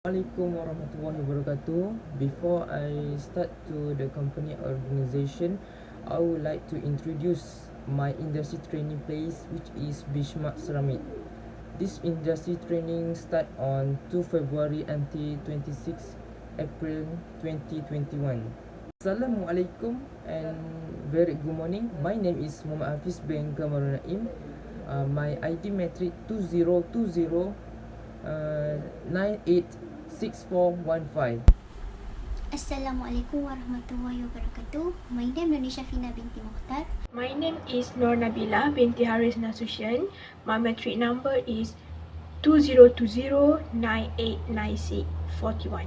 Assalamualaikum warahmatullahi wabarakatuh. Before I start to the company organization, I would like to introduce my industry training place, which is Benchmark Ceramic. This industry training start on 2 February until 26 April 2021. Assalamualaikum and very good morning. My name is Muhammad Hafiz bin Kamarul Naim. My ID metric 2020 986415. Assalamualaikum warahmatullahi wabarakatuh. My name is Shafina binti Mukhtar. My name is Nur Nabila binti Haris Nasution. My metric number is 2020989641.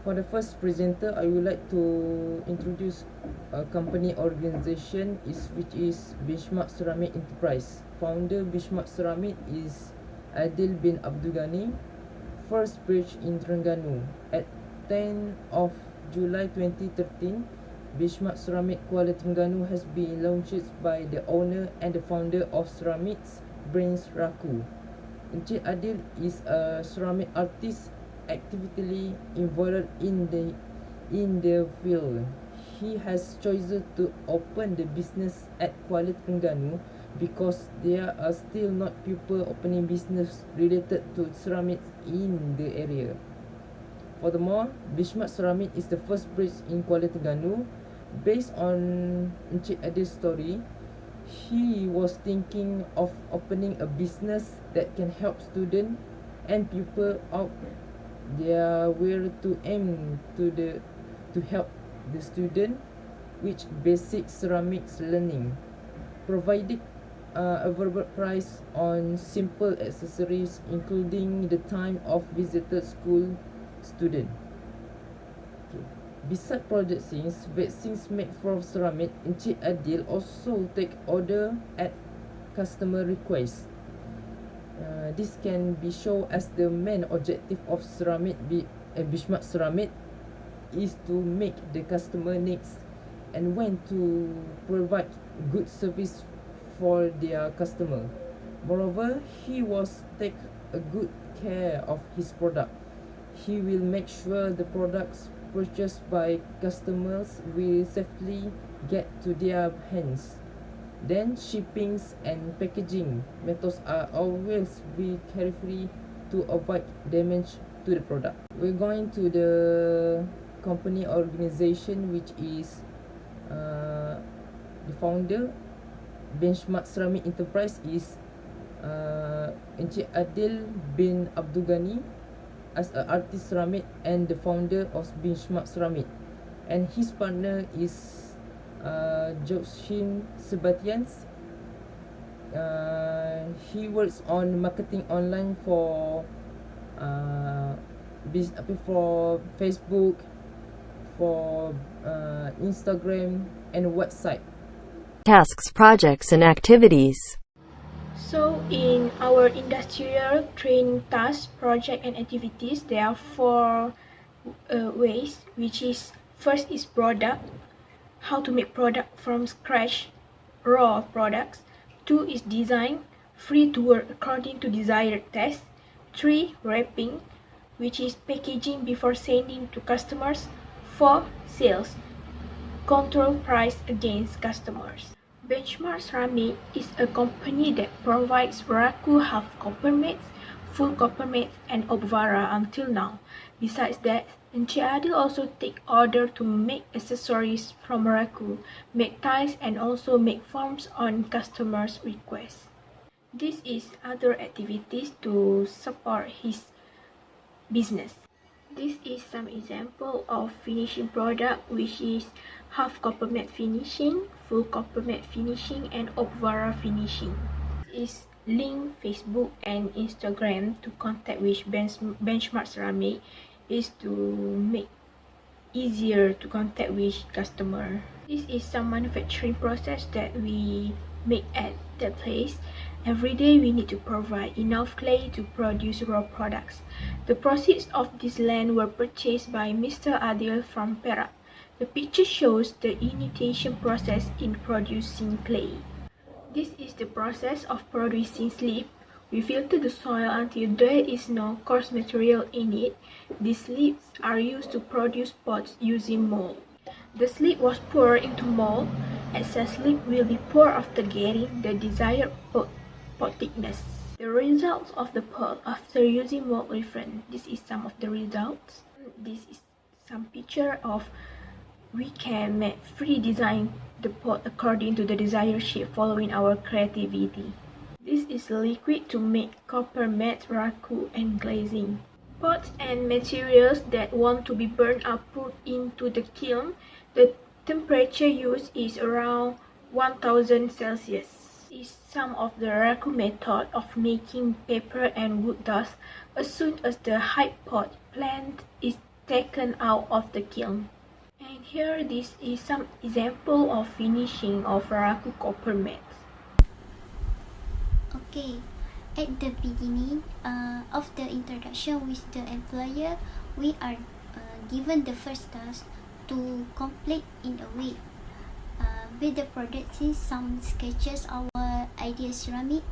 For the first presenter, I would like to introduce a company organization which is Benchmark Ceramic Enterprise. Founder Benchmark Ceramic is Adil bin Abdul Ghani. First branch in Terengganu. At 10 of July 2013, Benchmark Ceramic Kuala Terengganu has been launched by the owner and the founder of Ceramics brands Raaquu. Encik Adil is a ceramic artist actively involved in the field. He has chosen to open the business at Kuala Terengganu because there are still not people opening business related to ceramics in the area. Furthermore, Benchmark Ceramic is the first branch in Kuala Terengganu. Based on Encik Adil's story, he was thinking of opening a business that can help students and people out there were to aim to help the student with basic ceramics learning, providing a verbal price on simple accessories including the time of visited school student. Okay. Besides producing vaccines made from ceramic, Encik Adil also take order at customer request. This can be shown as the main objective of Benchmark Ceramic is to make the customer needs and when to provide good service for their customer. Moreover, he was take a good care of his product. He will make sure the products purchased by customers will safely get to their hands. Then shippings and packaging methods are always be carefully to avoid damage to the product. We're going to the company organization, which is the founder Benchmark Ceramic Enterprise is Encik Adil bin Abdul Ghani as an artist ceramic and the founder of Benchmark Ceramic, and his partner is Joshin Sebatians. He works on marketing online for Facebook, for Instagram and website. Tasks, projects, and activities. So in our industrial training tasks, project and activities, there are four ways, which is first is product, how to make product from scratch, raw products. 2 is design, free to work according to desired taste. 3, wrapping, which is packaging before sending to customers. 4, sales, control price against customers. Benchmark Ceramic is a company that provides Raaquu half copper mates, full copper mates, and obvara until now. Besides that, Encik Adil also take order to make accessories from Raaquu, make ties, and also make forms on customers' request. This is other activities to support his business. This is some example of finishing product, which is half copper matte finishing, full copper matte finishing, and obvara finishing. This is link Facebook and Instagram to contact with Benchmark Ceramic is to make easier to contact with customer. This is some manufacturing process that we make at the place. Every day we need to provide enough clay to produce raw products. The proceeds of this land were purchased by Mr. Adil from Perak. The picture shows the initiation process in producing clay. This is the process of producing slip, We filter the soil until there is no coarse material in it. These slips are used to produce pots using mold. The slip was poured into mold. Excess slip will be poured after getting the desired pot thickness. The results of the pot after using mold different. This is some of the results. This is some picture of we can make free design the pot according to the desired shape following our creativity. This is liquid to make copper matte, Raaquu, and glazing. Pots and materials that want to be burned are put into the kiln. The temperature used is around 1000 Celsius. This is some of the Raaquu method of making paper and wood dust as soon as the hype pot plant is taken out of the kiln. And here this is some example of finishing of Raaquu copper matte. Okay, at the beginning of the introduction with the employer, we are given the first task to complete in a week. With the product is some sketches our idea ceramic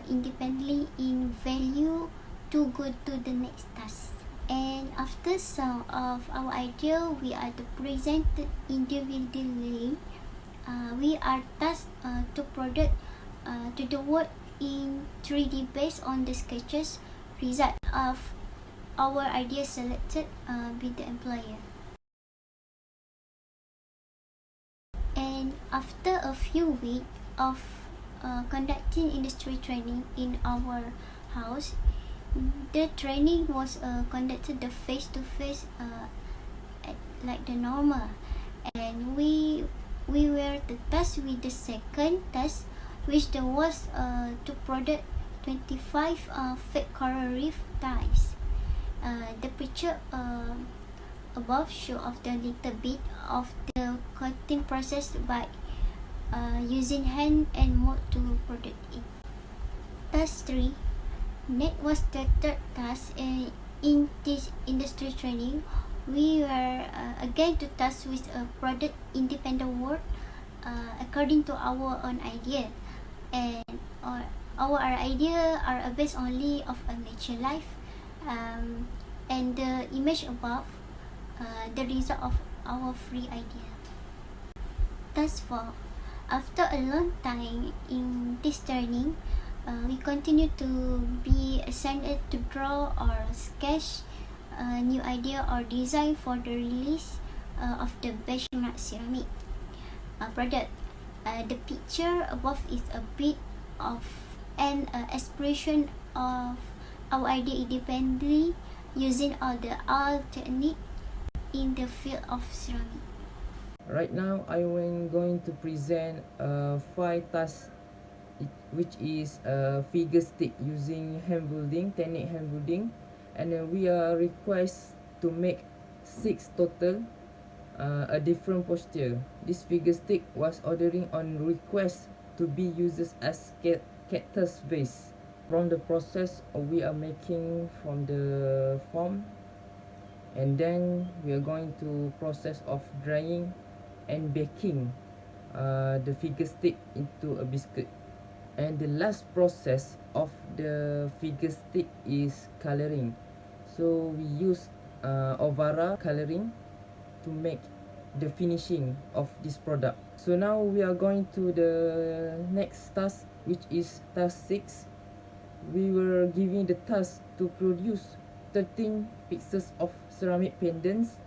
independently in value to go to the next task. And after some of our idea we are to present individually, we are tasked to product to the work in 3D based on the sketches result of our idea selected with the employer. And after a few weeks of conducting industry training in our house, the training was conducted the face-to-face like the normal, and we were the task with the second task, which there was to product 25 fake coral reef ties. The picture above show of the little bit of the cutting process by using hand and mold to product it. Task 3. That was the third task in this industry training. We were again to task with a product independent work according to our own idea, and our idea are based only of a nature life, and the image above the result of our free idea. Task 4. After a long time in this training, we continue to be assigned to draw or sketch a new idea or design for the release of the benchmark ceramic product. The picture above is a bit of an expression of our idea independently using all the technique in the field of ceramic. Right now, I am going to present 5 tasks, which is figure stick using hand building, technique hand building, and we are requested to make 6 total, a different posture. This figure stick was ordering on request to be used as cactus vase. From the process we are making from the form, and then we are going to process of drying and baking the figure stick into a biscuit. And the last process of the figure stick is coloring. So we use Ovara coloring to make the finishing of this product. So now we are going to the next task, which is task 6. We were given the task to produce 13 pieces of ceramic pendants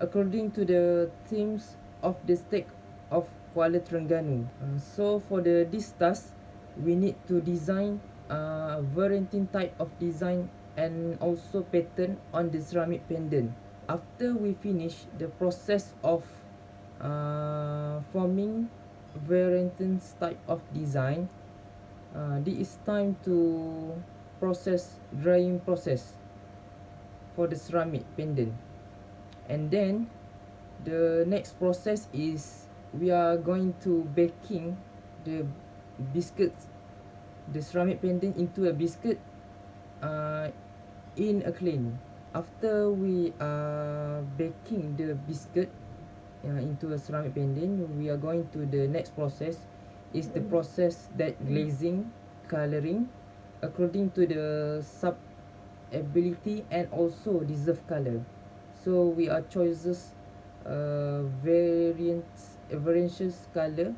according to the themes of the state of Kuala Terengganu. So for this task, we need to design a variety type of design and also pattern on the ceramic pendant. After we finish the process of forming variety type of design, this is time to process drying process for the ceramic pendant. And then the next process is we are going to baking the biscuits, the ceramic pendant into a biscuit in a kiln. After we are baking the biscuit into a ceramic pendant, we are going to the next process, is the process that glazing, coloring according to the sub ability and also deserve color. So we are choices various color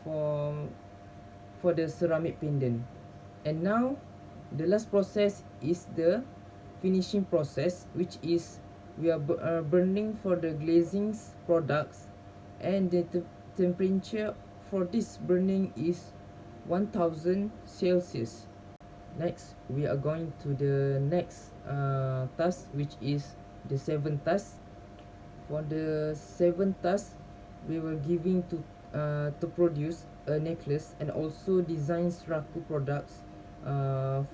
for the ceramic pendant. And now the last process is the finishing process, which is we are burning for the glazings products, and the temperature for this burning is 1000 Celsius. Next, we are going to the next task, which is the seventh task. For the seventh task, we were giving to produce a necklace and also designs Raaquu products.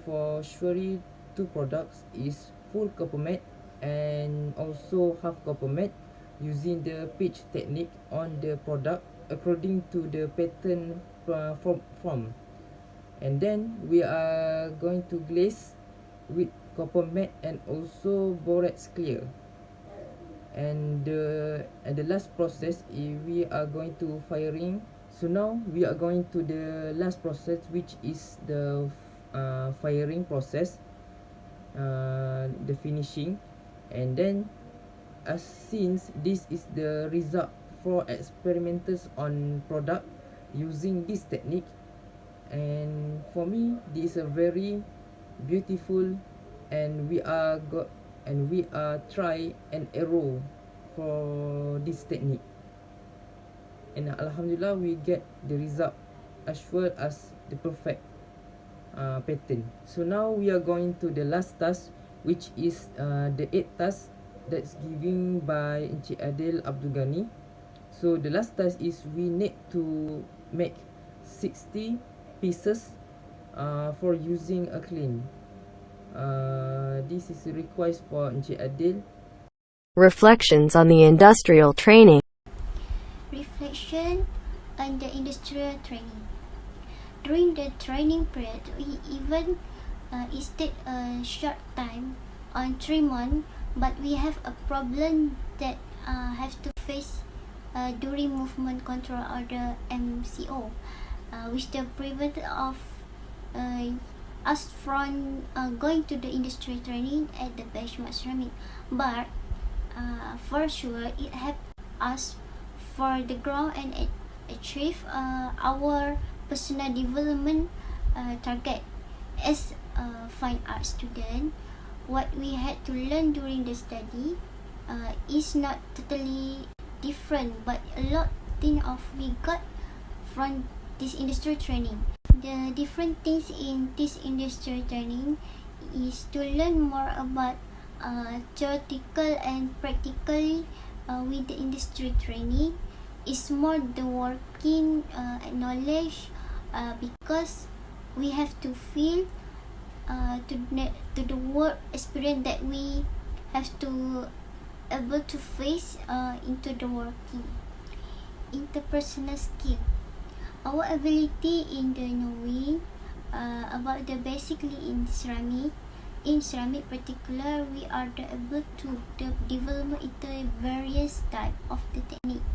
For Shwari, two products is full copper matte and also half copper matte, using the pitch technique on the product according to the pattern form. And then we are going to glaze with copper matte and also borax clear. And the last process is we are going to firing. So now we are going to the last process, which is the firing process, the finishing. And then since this is the result for experimenters on product using this technique, and for me this is a very beautiful, and we are try and error for this technique, and alhamdulillah we get the result as well as the perfect pattern. So now we are going to the last task, which is the 8th task that's given by Encik Adil Abdul Ghani. So the last task is we need to make 60 pieces for using a clean. This is a request for Encik Adil. Reflections on the industrial training. Reflection on the industrial training. During the training period, we even stayed a short time on 3 months, but we have a problem that have to face during movement control or the MCO, which the prevent of us from going to the industry training at the benchmark ceramic. But for sure it helped us for the ground and achieve our personal development target. As a fine art student, what we had to learn during the study is not totally different, but a lot thing of we got from this industry training. The different things in this industry training is to learn more about theoretical and practical with the industry training. Is more the working knowledge, because we have to feel to the work experience that we have to able to face into the working. Interpersonal skill, our ability in the knowing about the basically in ceramic particular, we are able to develop into various type of the technique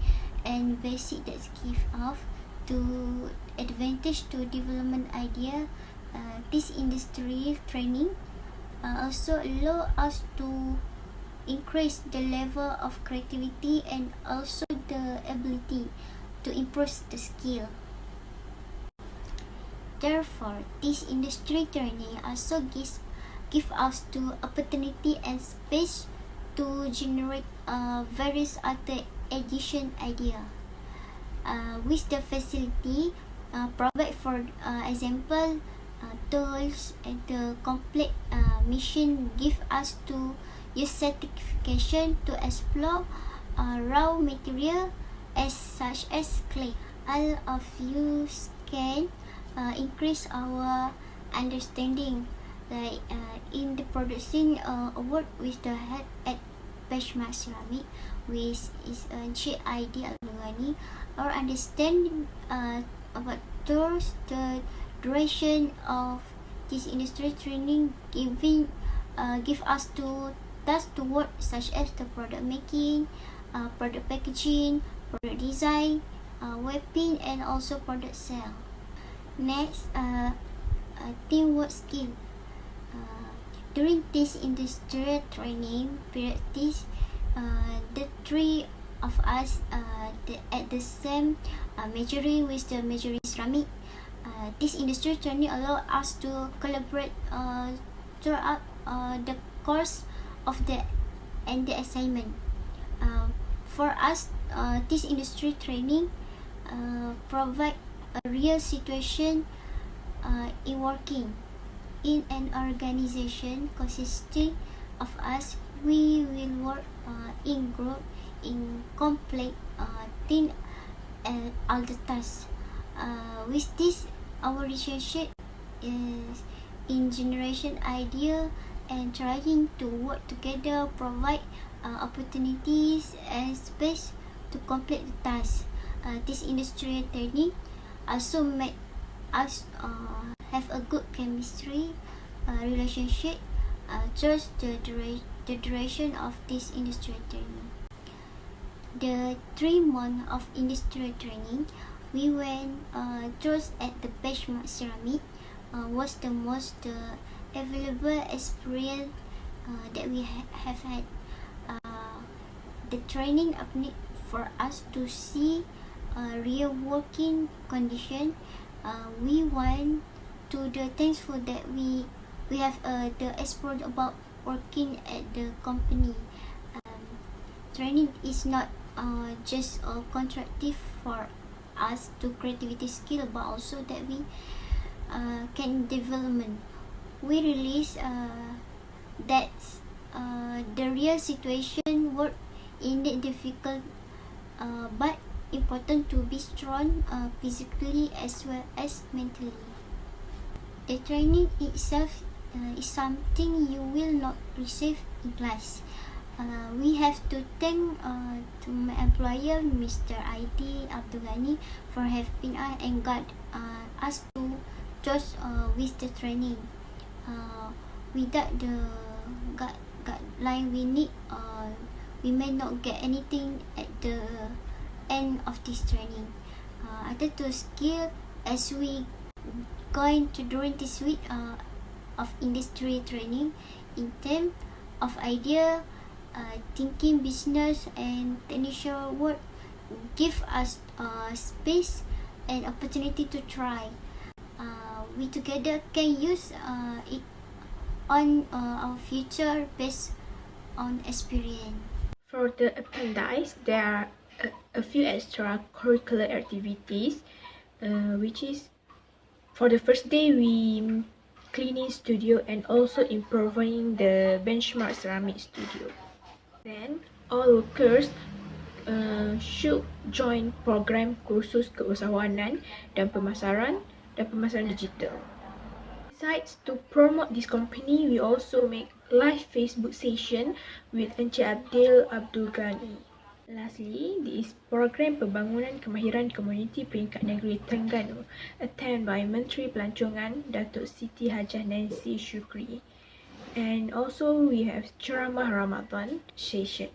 and basic that give off to advantage to development idea. This industry training also allow us to increase the level of creativity and also the ability to improve the skill. Therefore, this industry training also give us to opportunity and space to generate various other addition idea. With the facility provide for example tools and the complete machine give us to use certification to explore raw material as such as clay. All of you can increase our understanding, like in the production work with the head at benchmark ceramic, which is a Idea Ghani, or understand about tools, the duration of this industry training give us to task to work such as the product making, product packaging, product design, webping, and also product sale. Next, teamwork skill. During this industrial training practice, the three of us at the same majoring with the majoring ceramic. This industrial training allow us to collaborate throughout the course of the assignment. For us, this industry training provide a real situation in working in an organization consisting of us. We will work in group in complex team and all the tasks. With this, our relationship is in generation idea and trying to work together, provide opportunities and space to complete the task. This industrial training also make us have a good chemistry relationship through the duration of this industrial training. The 3 months of industrial training we went through at the benchmark ceramic was the most available experience that we have had. The training opened for us to see real working condition. We want to the thankful that we have the expert about working at the company. Training is not just constructive for us to creativity skill, but also that we can development. We realize that the real situation work in the difficult but important to be strong physically as well as mentally. The training itself is something you will not receive in class. We have to thank to my employer, Mr. Adil, Abdul, Ghani, for helping us and guide us to just with the training. Without the guideline we need, we may not get anything at the end of this training. Other two skill as we going to during this week of industry training in terms of idea, thinking business and technical work give us space and opportunity to try. We together can use it on our future based on experience. For the appendix, there are a few extracurricular activities, which is for the first day we cleaning studio and also improving the benchmark ceramic studio. Then all workers should join program kursus keusahawanan dan pemasaran digital. Besides, to promote this company, we also make live Facebook session with Encik Abdul, Abdul Ghani. Lastly, there is program pembangunan kemahiran komuniti peringkat negeri Terengganu, attended by Menteri Pelancongan Datuk Siti Hajah Nancy Shukri. And also we have ceramah Ramadan session.